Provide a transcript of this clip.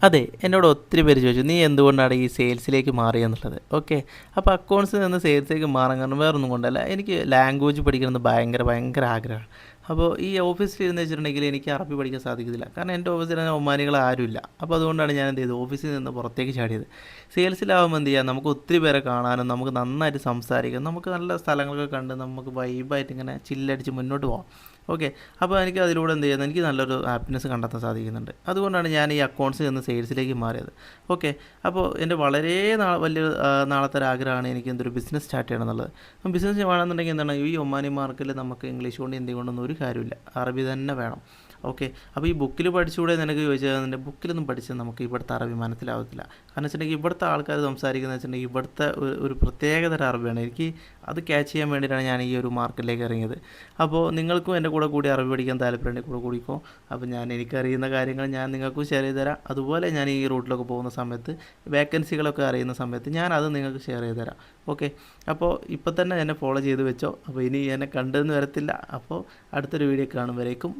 അതെ, എന്നോട് ഒത്തിരി പേര് ചോദിച്ചു, "നീ എന്തുകൊണ്ടാണ് ഈ സെയിൽസിലേക്ക് മാറിയെന്നുള്ളത്?" ഓക്കെ. അപ്പോൾ അക്കൗണ്ട്സിൽ നിന്ന് സെയിൽസിലേക്ക് മാറാൻ കാരണം വേറൊന്നും കൊണ്ടല്ല. എനിക്ക് ലാംഗ്വേജ് പഠിക്കണമെന്ന് ഭയങ്കര ഭയങ്കര ആഗ്രഹമാണ്. അപ്പോൾ ഈ ഓഫീസിൽ ഇരുന്ന് വെച്ചിട്ടുണ്ടെങ്കിൽ എനിക്ക് അറബി പഠിക്കാൻ സാധിക്കത്തില്ല. കാരണം എൻ്റെ ഓഫീസിൽ ഒമാനികൾ ആരുമില്ല. അപ്പോൾ അതുകൊണ്ടാണ് ഞാൻ എന്ത് ചെയ്തത്, ഓഫീസിൽ നിന്ന് പുറത്തേക്ക് ചാടിയത്. സെയിൽസിലാവുമ്പോൾ എന്ത് ചെയ്യാം, നമുക്ക് ഒത്തിരി പേരെ കാണാനും നമുക്ക് നന്നായിട്ട് സംസാരിക്കാം, നമുക്ക് നല്ല സ്ഥലങ്ങളൊക്കെ കണ്ട് നമുക്ക് വൈബായിട്ട് ഇങ്ങനെ ചില്ലടിച്ച് മുന്നോട്ട് പോകാം. ഓക്കെ. അപ്പോൾ എനിക്ക് അതിലൂടെ എന്ത് ചെയ്യുന്നത്, എനിക്ക് നല്ലൊരു ഹാപ്പിനെസ് കണ്ടെത്താൻ സാധിക്കുന്നുണ്ട്. അതുകൊണ്ടാണ് ഞാൻ ഈ അക്കൗണ്ട്സിൽ നിന്ന് സെയിൽസിലേക്ക് മാറിയത്. ഓക്കെ. അപ്പോൾ എൻ്റെ വളരെ വലിയ നാളത്തെ ഒരു ആഗ്രഹമാണ് എനിക്ക് എന്തൊരു ബിസിനസ് സ്റ്റാർട്ട് ചെയ്യണം എന്നുള്ളത്. അപ്പം ബിസിനസ് വേണമെന്നുണ്ടെങ്കിൽ എന്താണ്, ഈ ഒമാനി മാർക്കറ്റിൽ നമുക്ക് ഇംഗ്ലീഷ് കൊണ്ട് ഹിന്ദി കൊണ്ടൊന്നും ഒരു കാര്യമില്ല, അറബി തന്നെ വേണം. ഓക്കെ. അപ്പോൾ ഈ ബുക്കിൽ പഠിച്ചുകൂടെ നിനക്ക് ചോദിച്ചാൽ, എൻ്റെ ബുക്കിലൊന്നും പഠിച്ചാൽ നമുക്ക് ഇവിടുത്തെ അറബി മനസ്സിലാവത്തില്ല. കാരണം വെച്ചിട്ടുണ്ടെങ്കിൽ ഇവിടുത്തെ ആൾക്കാർ സംസാരിക്കുന്നത് വെച്ചിട്ടുണ്ടെങ്കിൽ ഇവിടുത്തെ ഒരു പ്രത്യേകതര അറബിയാണ്. എനിക്ക് അത് ക്യാച്ച് ചെയ്യാൻ വേണ്ടിയിട്ടാണ് ഞാൻ ഈ ഒരു മാർക്കറ്റിലേക്ക് ഇറങ്ങിയത്. അപ്പോൾ നിങ്ങൾക്കും എൻ്റെ കൂടെ കൂടി അറബി പഠിക്കാൻ താല്പര്യമുണ്ടെങ്കിൽ കൂടെ കൂടിക്കോ. അപ്പോൾ ഞാൻ എനിക്കറിയുന്ന കാര്യങ്ങൾ ഞാൻ നിങ്ങൾക്കും ഷെയർ ചെയ്ത് തരാം. അതുപോലെ ഞാൻ ഈ റൂട്ടിലൊക്കെ പോകുന്ന സമയത്ത് വേക്കൻസികളൊക്കെ അറിയുന്ന സമയത്ത് ഞാൻ അത് നിങ്ങൾക്ക് ഷെയർ ചെയ്ത് തരാം. ഓക്കെ. അപ്പോൾ ഇപ്പോൾ തന്നെ എന്നെ ഫോളോ ചെയ്ത് വെച്ചോ. അപ്പോൾ ഇനി എന്നെ കണ്ടെന്ന് വരത്തില്ല. അപ്പോൾ അടുത്തൊരു വീഡിയോ കാണുമ്പോഴേക്കും